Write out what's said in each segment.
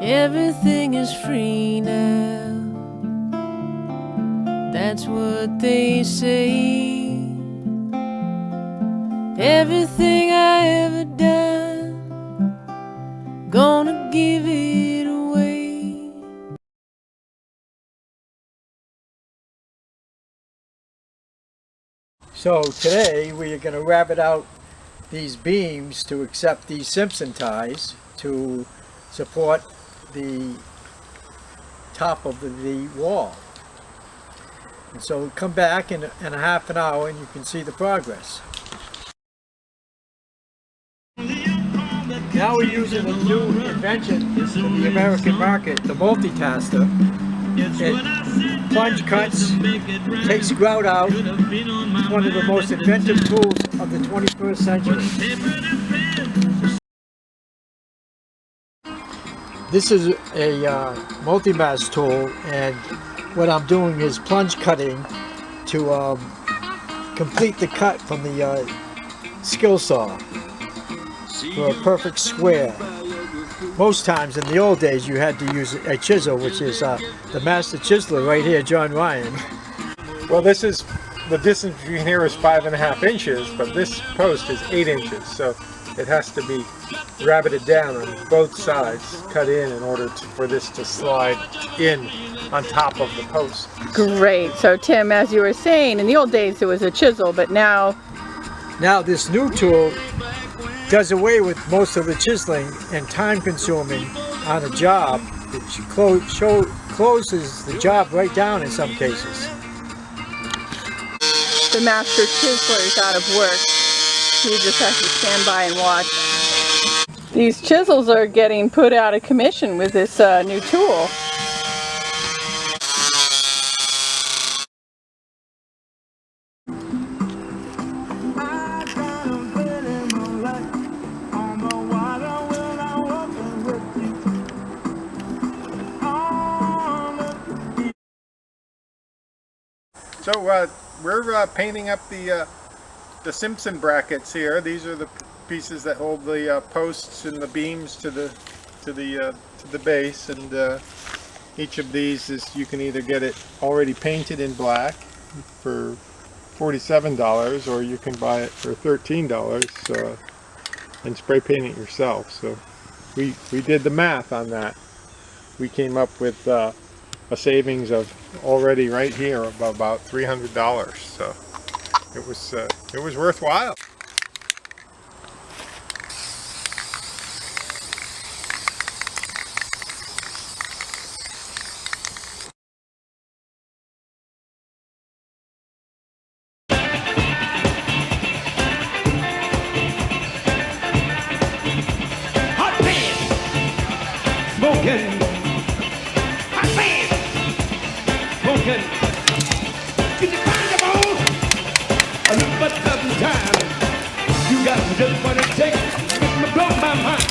Everything is free now, that's what they say. Everything I ever done, gonna give it away. So today we are going to rabbit out these beams to accept these Simpson ties to support the top of the wall. And so come back in a half an hour and you can see the progress. Now we're using a new invention for the American market, the multitasker. It plunge cuts, takes grout out. It's one of the most inventive tools of the 21st century. This is a multi-mass tool, and what I'm doing is plunge cutting to complete the cut from the skill saw for a perfect square. Most times in the old days you had to use a chisel, which is the master chiseler right here, John Ryan. Well, this is, the distance between here is 5.5 inches, but this post is 8 inches, so it has to be rabbited down on both sides, cut in order for this to slide in on top of the post. Great. So Tim, as you were saying, in the old days it was a chisel, but now this new tool does away with most of the chiseling and time consuming on a job. It closes the job right down in some cases. the master chiseler is out of work. He just has to stand by and watch. These chisels are getting put out of commission with this new tool. So we're painting up the Simpson brackets here. These are the pieces that hold the posts and the beams to the base, and each of these is, you can either get it already painted in black for $47, or you can buy it for $13 and spray paint it yourself. So we did the math on that. We came up with a savings of already right here of about $300. So it was worthwhile. Hot pan, smoking. Hot pan, smoking. Get your kind of on. A little but dozen times. You got just what it takes to make me blow my mind.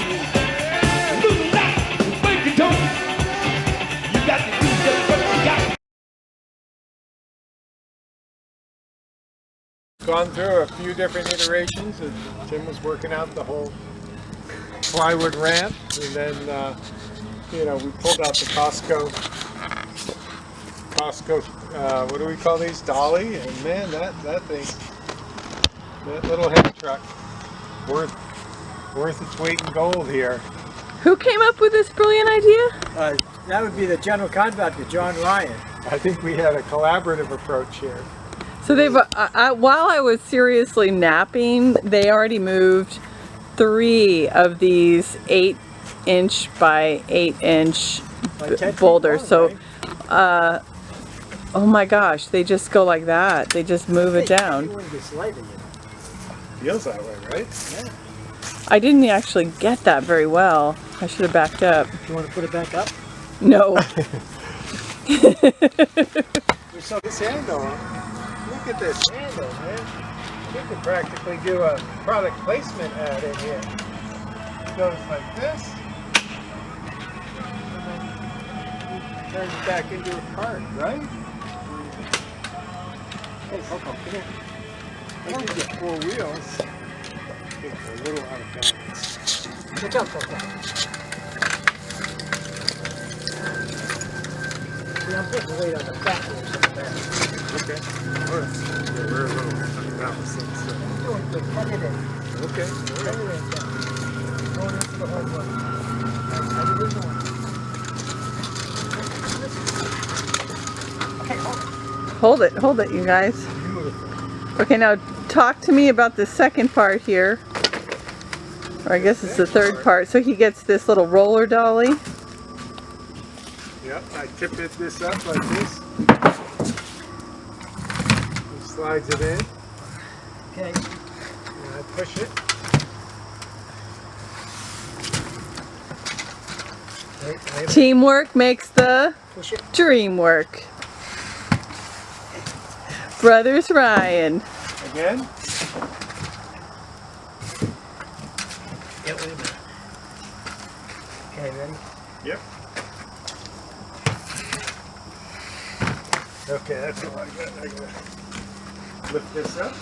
Lose that, break your toe. You got to do just what you got. Gone through a few different iterations, and Tim was working out the whole plywood ramp, and then you know, we pulled out the Costco what do we call these, Dolly, and man, that thing, that little heavy truck, worth its weight in gold here. Who came up with this brilliant idea? That would be the general contractor, John Ryan. I think we had a collaborative approach here. So they've, while I was seriously napping, they already moved 3 of these 8-inch by 8-inch boulders. So, oh my gosh, they just go like that. They just move it down. Feels that way, right? Yeah. I didn't actually get that very well. I should have backed up. You want to put it back up? No. So this handle, look at this handle, man. You could practically do a product placement ad in here. It goes like this, and then turns it back into a cart, right? Hey, Coco, come here. I think the 4 wheels. I think they're a little out of balance. Look out, Coco. See, I'm putting weight on the fat wheels in the back. Okay. All right. Yeah, we're a little unbalanced. So. I'm doing good. Cut it in. Okay. Cut it in. Going into the hard one. How you doing? Okay, Hold it, you guys. Beautiful. Okay, now talk to me about the second part here. Or I guess it's the third part. So he gets this little roller dolly. Yep, I tip this up like this. He slides it in. Okay. And I push it. Teamwork makes the Push it. dream work. Brothers Ryan. Again. Yeah, wait a minute. Okay, ready? Yep. Okay, that's all I got. I gotta lift this up.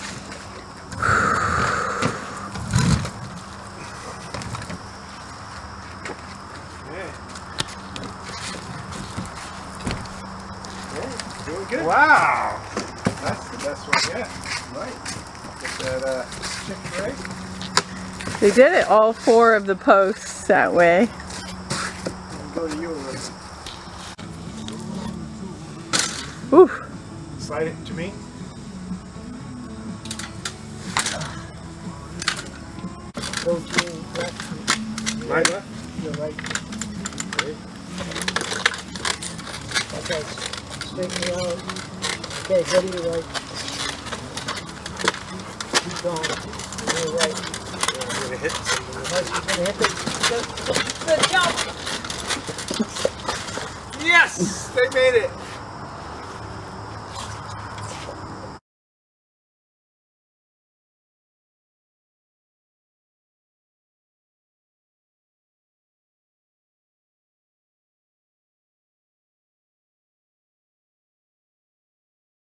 Okay, doing good. Wow, that's the best one yet. Right. Get that chipped right. They did it all 4 of the posts that way. And go to you a little bit. Oof. Slide it to me. Go to your left. My left. Your right. Okay. Okay, straighten me out. Okay, go to your right. Keep going. To your right. I'm gonna hit something. Nice, you're gonna hit the... Yes! They made it!